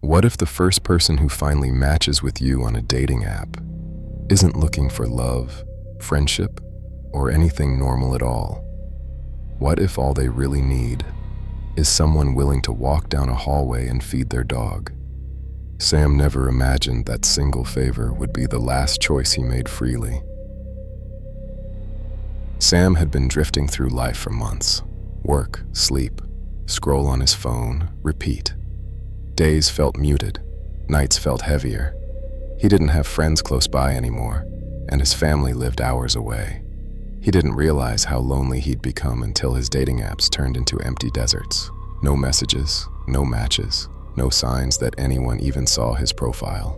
What if the first person who finally matches with you on a dating app isn't looking for love, friendship, or anything normal at all? What if all they really need is someone willing to walk down a hallway and feed their dog? Sam never imagined that single favor would be the last choice he made freely. Sam had been drifting through life for months. Work, sleep, scroll on his phone, repeat. Days felt muted, nights felt heavier. He didn't have friends close by anymore, and his family lived hours away. He didn't realize how lonely he'd become until his dating apps turned into empty deserts. No messages, no matches, no signs that anyone even saw his profile.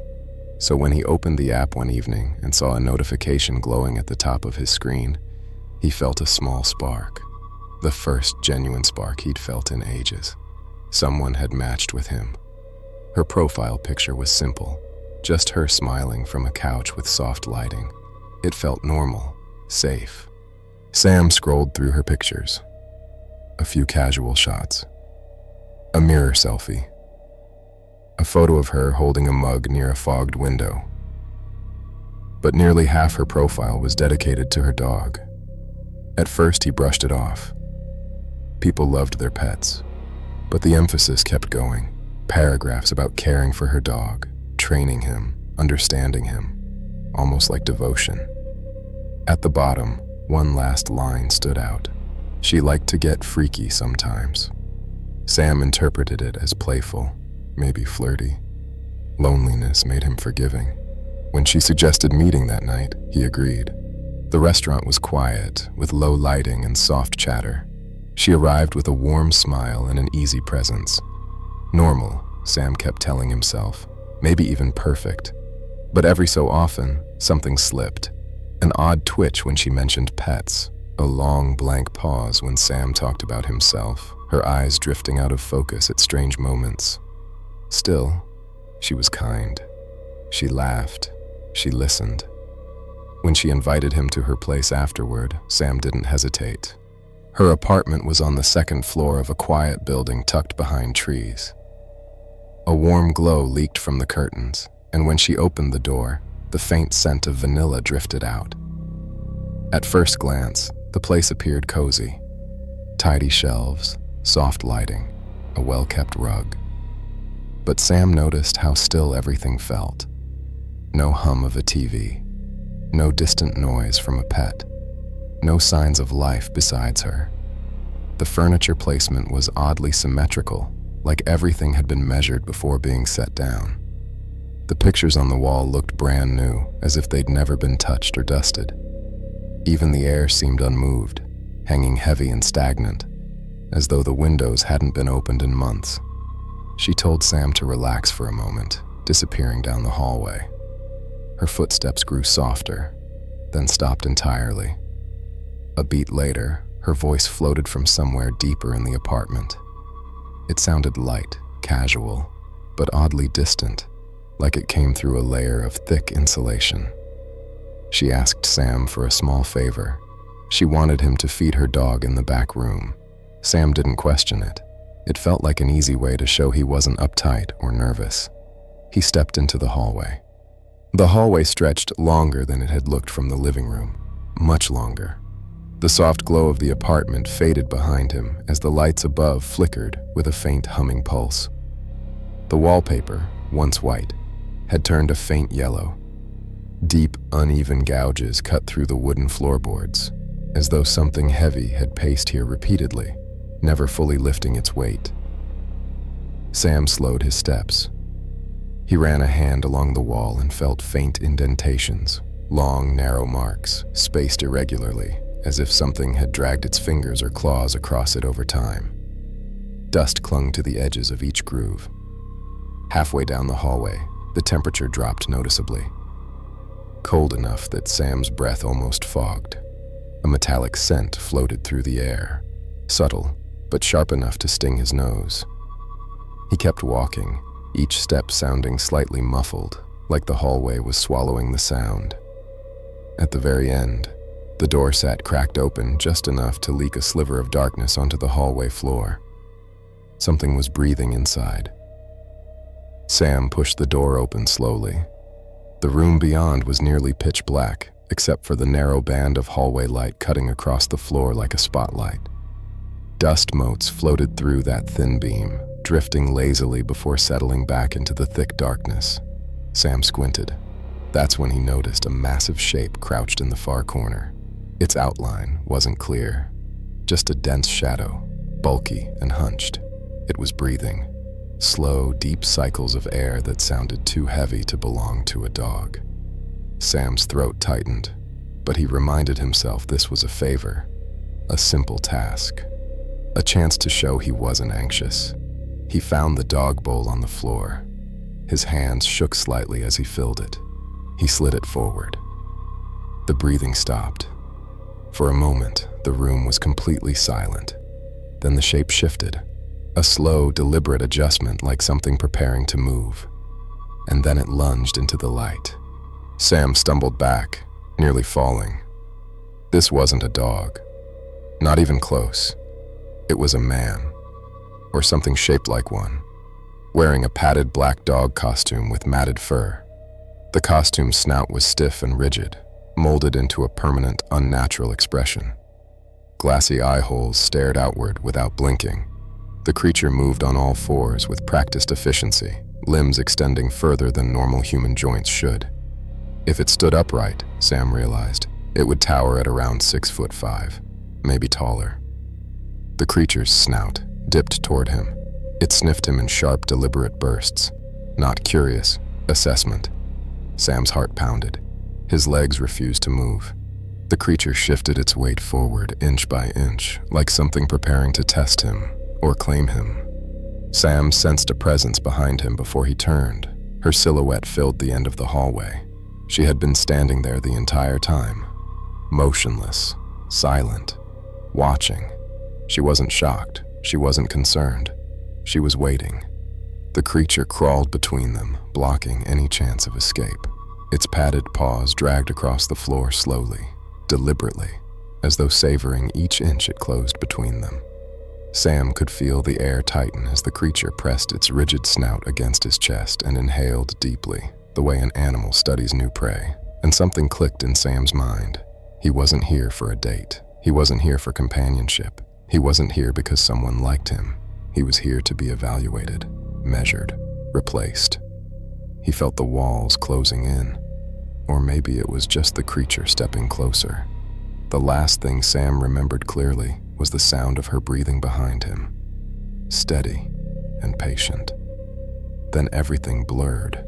So when he opened the app one evening and saw a notification glowing at the top of his screen, he felt a small spark. The first genuine spark he'd felt in ages. Someone had matched with him. Her profile picture was simple, just her smiling from a couch with soft lighting. It felt normal, safe. Sam scrolled through her pictures. A few casual shots. A mirror selfie. A photo of her holding a mug near a fogged window. But nearly half her profile was dedicated to her dog. At first, he brushed it off. People loved their pets, but the emphasis kept going. Paragraphs about caring for her dog, training him, understanding him, almost like devotion. At the bottom, one last line stood out. She liked to get freaky sometimes. Sam interpreted it as playful, maybe flirty. Loneliness made him forgiving. When she suggested meeting that night, he agreed. The restaurant was quiet, with low lighting and soft chatter. She arrived with a warm smile and an easy presence. Normal, Sam kept telling himself, maybe even perfect. But every so often, something slipped. An odd twitch when she mentioned pets, a long blank pause when Sam talked about himself, her eyes drifting out of focus at strange moments. Still, she was kind. She laughed. She listened. When she invited him to her place afterward, Sam didn't hesitate. Her apartment was on the second floor of a quiet building tucked behind trees. A warm glow leaked from the curtains, and when she opened the door, the faint scent of vanilla drifted out. At first glance, the place appeared cozy. Tidy shelves, soft lighting, a well-kept rug. But Sam noticed how still everything felt. No hum of a TV, no distant noise from a pet, no signs of life besides her. The furniture placement was oddly symmetrical, like everything had been measured before being set down. The pictures on the wall looked brand new, as if they'd never been touched or dusted. Even the air seemed unmoved, hanging heavy and stagnant, as though the windows hadn't been opened in months. She told Sam to relax for a moment, disappearing down the hallway. Her footsteps grew softer, then stopped entirely. A beat later, her voice floated from somewhere deeper in the apartment. It sounded light, casual, but oddly distant, like it came through a layer of thick insulation. She asked Sam for a small favor. She wanted him to feed her dog in the back room. Sam didn't question it. It felt like an easy way to show he wasn't uptight or nervous. He stepped into the hallway. The hallway stretched longer than it had looked from the living room, much longer. The soft glow of the apartment faded behind him as the lights above flickered with a faint humming pulse. The wallpaper, once white, had turned a faint yellow. Deep, uneven gouges cut through the wooden floorboards, as though something heavy had paced here repeatedly, never fully lifting its weight. Sam slowed his steps. He ran a hand along the wall and felt faint indentations, long, narrow marks, spaced irregularly, as if something had dragged its fingers or claws across it over time. Dust clung to the edges of each groove. Halfway down the hallway, the temperature dropped noticeably. Cold enough that Sam's breath almost fogged. A metallic scent floated through the air, subtle, but sharp enough to sting his nose. He kept walking, each step sounding slightly muffled, like the hallway was swallowing the sound. At the very end, the door sat cracked open just enough to leak a sliver of darkness onto the hallway floor. Something was breathing inside. Sam pushed the door open slowly. The room beyond was nearly pitch black, except for the narrow band of hallway light cutting across the floor like a spotlight. Dust motes floated through that thin beam, drifting lazily before settling back into the thick darkness. Sam squinted. That's when he noticed a massive shape crouched in the far corner. Its outline wasn't clear, just a dense shadow, bulky and hunched. It was breathing, slow, deep cycles of air that sounded too heavy to belong to a dog. Sam's throat tightened, but he reminded himself this was a favor, a simple task, a chance to show he wasn't anxious. He found the dog bowl on the floor. His hands shook slightly as he filled it. He slid it forward. The breathing stopped. For a moment, the room was completely silent. Then the shape shifted, a slow, deliberate adjustment like something preparing to move. And then it lunged into the light. Sam stumbled back, nearly falling. This wasn't a dog. Not even close. It was a man, or something shaped like one, wearing a padded black dog costume with matted fur. The costume's snout was stiff and rigid, molded into a permanent, unnatural expression. Glassy eye holes stared outward without blinking. The creature moved on all fours with practiced efficiency, limbs extending further than normal human joints should. If it stood upright, Sam realized, it would tower at around 6'5", maybe taller. The creature's snout dipped toward him. It sniffed him in sharp, deliberate bursts. Not curious, assessment. Sam's heart pounded. His legs refused to move. The creature shifted its weight forward, inch by inch, like something preparing to test him or claim him. Sam sensed a presence behind him before he turned. Her silhouette filled the end of the hallway. She had been standing there the entire time, motionless, silent, watching. She wasn't shocked. She wasn't concerned. She was waiting. The creature crawled between them, blocking any chance of escape. Its padded paws dragged across the floor slowly, deliberately, as though savoring each inch it closed between them. Sam could feel the air tighten as the creature pressed its rigid snout against his chest and inhaled deeply, the way an animal studies new prey. And something clicked in Sam's mind. He wasn't here for a date. He wasn't here for companionship. He wasn't here because someone liked him. He was here to be evaluated, measured, replaced. He felt the walls closing in. Or maybe it was just the creature stepping closer. The last thing Sam remembered clearly was the sound of her breathing behind him. Steady and patient. Then everything blurred.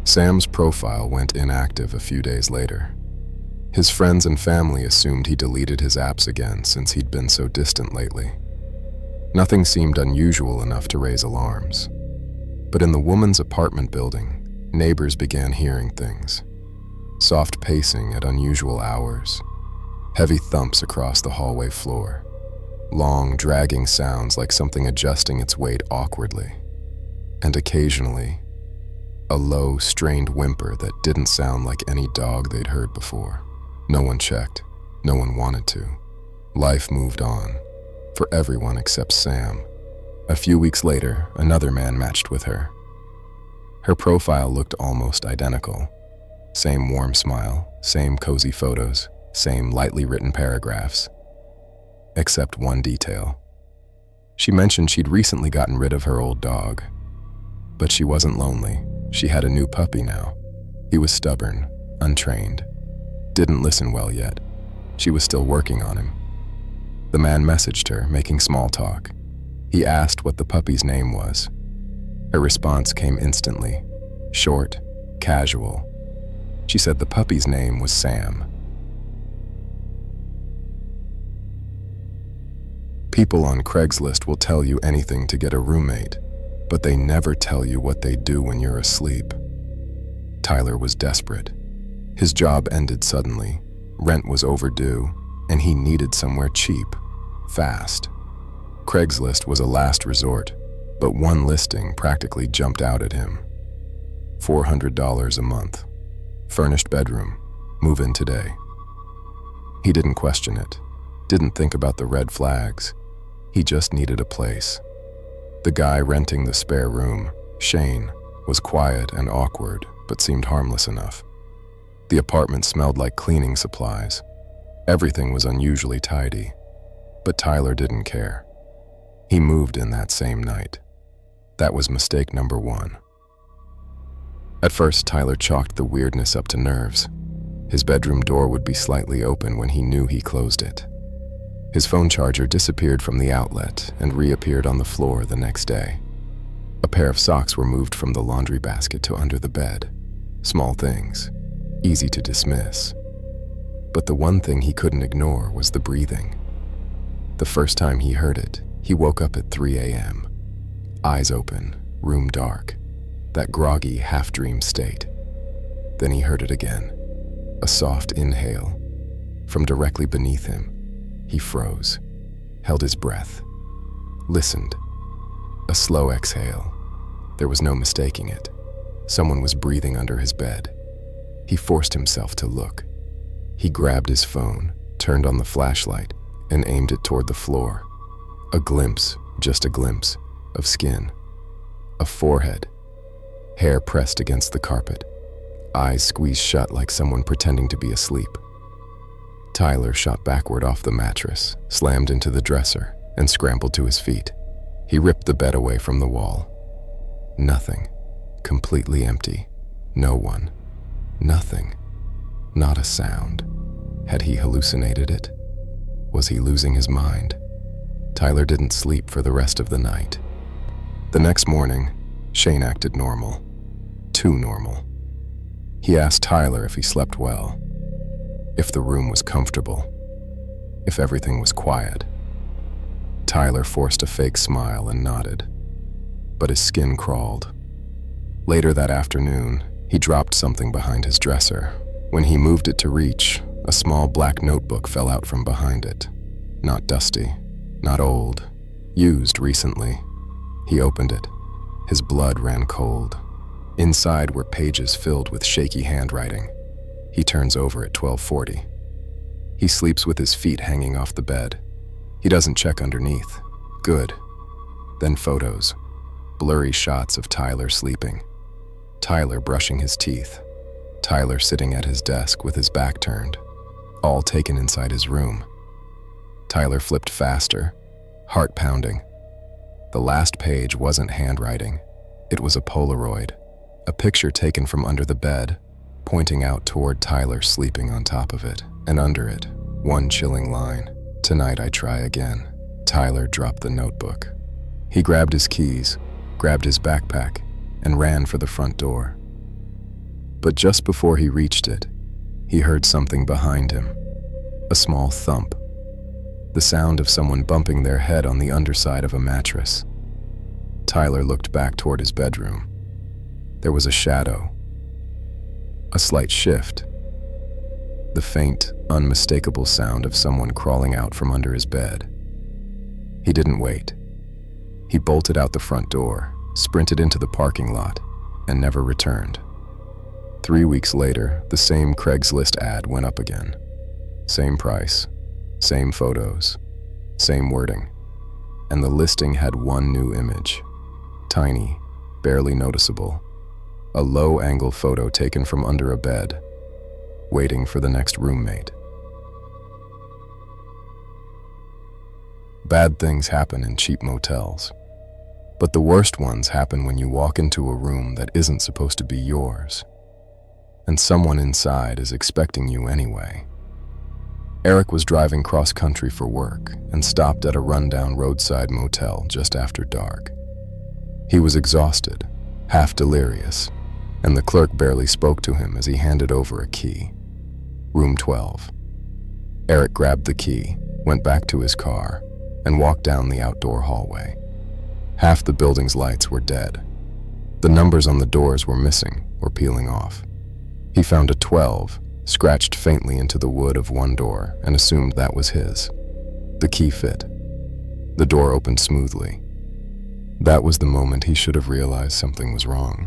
Sam's profile went inactive a few days later. His friends and family assumed he deleted his apps again since he'd been so distant lately. Nothing seemed unusual enough to raise alarms. But in the woman's apartment building, neighbors began hearing things. Soft pacing at unusual hours, heavy thumps across the hallway floor, long, dragging sounds like something adjusting its weight awkwardly, and occasionally, a low, strained whimper that didn't sound like any dog they'd heard before. No one checked. No one wanted to. Life moved on, for everyone except Sam. A few weeks later, another man matched with her. Her profile looked almost identical. Same warm smile, same cozy photos, same lightly written paragraphs. Except one detail. She mentioned she'd recently gotten rid of her old dog. But she wasn't lonely. She had a new puppy now. He was stubborn, untrained, didn't listen well yet. She was still working on him. The man messaged her, making small talk. He asked what the puppy's name was. Her response came instantly, short, casual. She said the puppy's name was Sam. People on Craigslist will tell you anything to get a roommate, but they never tell you what they do when you're asleep. Tyler was desperate. His job ended suddenly, rent was overdue, and he needed somewhere cheap, fast. Craigslist was a last resort, but one listing practically jumped out at him. $400 a month. Furnished bedroom. Move in today. He didn't question it, didn't think about the red flags. He just needed a place. The guy renting the spare room Shane was quiet and awkward, but seemed harmless enough. The apartment smelled like cleaning supplies. Everything was unusually tidy, but Tyler didn't care. He moved in that same night. That was mistake number one. At first, Tyler chalked the weirdness up to nerves. His bedroom door would be slightly open when he knew he closed it. His phone charger disappeared from the outlet and reappeared on the floor the next day. A pair of socks were moved from the laundry basket to under the bed. Small things, easy to dismiss. But the one thing he couldn't ignore was the breathing. The first time he heard it, he woke up at 3 a.m. Eyes open, room dark, that groggy half-dream state. Then he heard it again, a soft inhale. From directly beneath him, he froze, held his breath, listened. A slow exhale. There was no mistaking it. Someone was breathing under his bed. He forced himself to look. He grabbed his phone, turned on the flashlight, and aimed it toward the floor. A glimpse, just a glimpse, of skin. A forehead. Hair pressed against the carpet. Eyes squeezed shut like someone pretending to be asleep. Tyler shot backward off the mattress, slammed into the dresser, and scrambled to his feet. He ripped the bed away from the wall. Nothing. Completely empty. No one. Nothing. Not a sound. Had he hallucinated it? Was he losing his mind? Tyler didn't sleep for the rest of the night. The next morning, Shane acted normal. Too normal. He asked Tyler if he slept well, if the room was comfortable, if everything was quiet. Tyler forced a fake smile and nodded, but his skin crawled. Later that afternoon, he dropped something behind his dresser. When he moved it to reach, a small black notebook fell out from behind it. Not dusty, not old, used recently. He opened it. His blood ran cold. Inside were pages filled with shaky handwriting. He turns over at 12:40. He sleeps with his feet hanging off the bed. He doesn't check underneath. Good. Then photos. Blurry shots of Tyler sleeping. Tyler brushing his teeth. Tyler sitting at his desk with his back turned. All taken inside his room. Tyler flipped faster, heart pounding. The last page wasn't handwriting. It was a Polaroid, a picture taken from under the bed, pointing out toward Tyler sleeping on top of it, and under it, one chilling line. "Tonight I try again." Tyler dropped the notebook. He grabbed his keys, grabbed his backpack, and ran for the front door. But just before he reached it, he heard something behind him. A small thump. The sound of someone bumping their head on the underside of a mattress. Tyler looked back toward his bedroom. There was a shadow. A slight shift. The faint, unmistakable sound of someone crawling out from under his bed. He didn't wait. He bolted out the front door, sprinted into the parking lot, and never returned. 3 weeks later, the same Craigslist ad went up again. Same price, same photos, same wording. And the listing had one new image. Tiny, barely noticeable. A low-angle photo taken from under a bed, waiting for the next roommate. Bad things happen in cheap motels. But the worst ones happen when you walk into a room that isn't supposed to be yours, and someone inside is expecting you anyway. Eric was driving cross-country for work and stopped at a rundown roadside motel just after dark. He was exhausted, half delirious, and the clerk barely spoke to him as he handed over a key. Room 12. Eric grabbed the key, went back to his car, and walked down the outdoor hallway. Half the building's lights were dead. The numbers on the doors were missing or peeling off. He found a 12, scratched faintly into the wood of one door, and assumed that was his. The key fit. The door opened smoothly. That was the moment he should have realized something was wrong.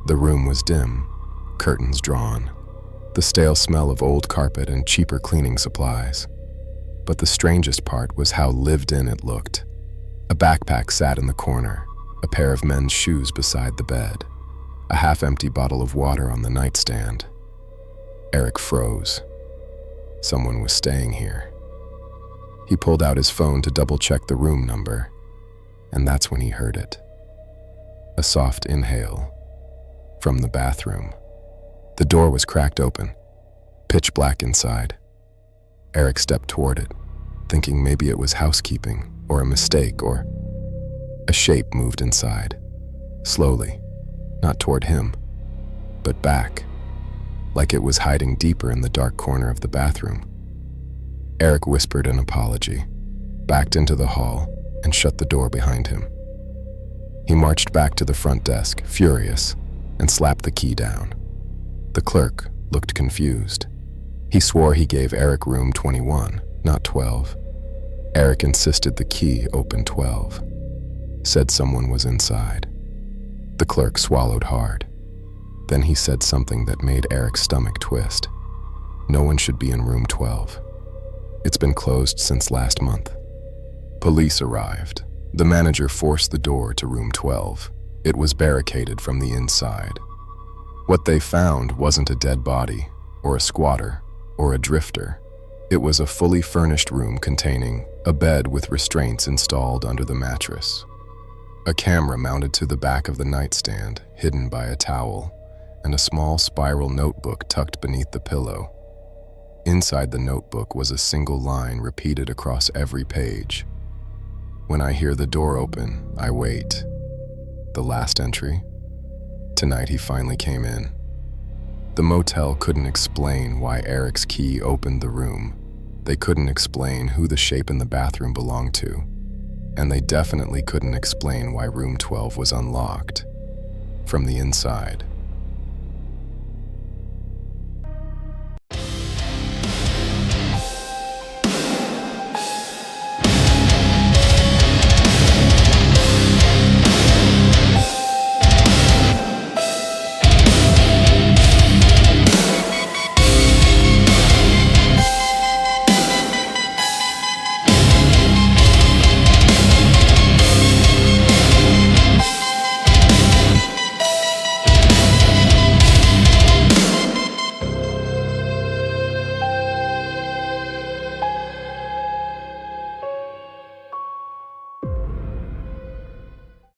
The room was dim, curtains drawn, the stale smell of old carpet and cheaper cleaning supplies. But the strangest part was how lived in it looked. A backpack sat in the corner, a pair of men's shoes beside the bed, a half-empty bottle of water on the nightstand. Eric froze. Someone was staying here. He pulled out his phone to double-check the room number, and that's when he heard it. A soft inhale from the bathroom. The door was cracked open, pitch black inside. Eric stepped toward it, thinking maybe it was housekeeping or a mistake, or a shape moved inside, slowly, not toward him, but back, like it was hiding deeper in the dark corner of the bathroom. Eric whispered an apology, backed into the hall, and shut the door behind him. He marched back to the front desk, furious, and slapped the key down. The clerk looked confused. He swore he gave Eric room 21, not 12. Eric insisted the key opened 12. Said someone was inside. The clerk swallowed hard. Then he said something that made Eric's stomach twist. No one should be in room 12. It's been closed since last month. Police arrived. The manager forced the door to room 12. It was barricaded from the inside. What they found wasn't a dead body, or a squatter, or a drifter. It was a fully furnished room containing a bed with restraints installed under the mattress, a camera mounted to the back of the nightstand, hidden by a towel, and a small spiral notebook tucked beneath the pillow. Inside the notebook was a single line repeated across every page. When I hear the door open, I wait. The last entry? Tonight he finally came in. The motel couldn't explain why Eric's key opened the room. They couldn't explain who the shape in the bathroom belonged to. And they definitely couldn't explain why room 12 was unlocked from the inside.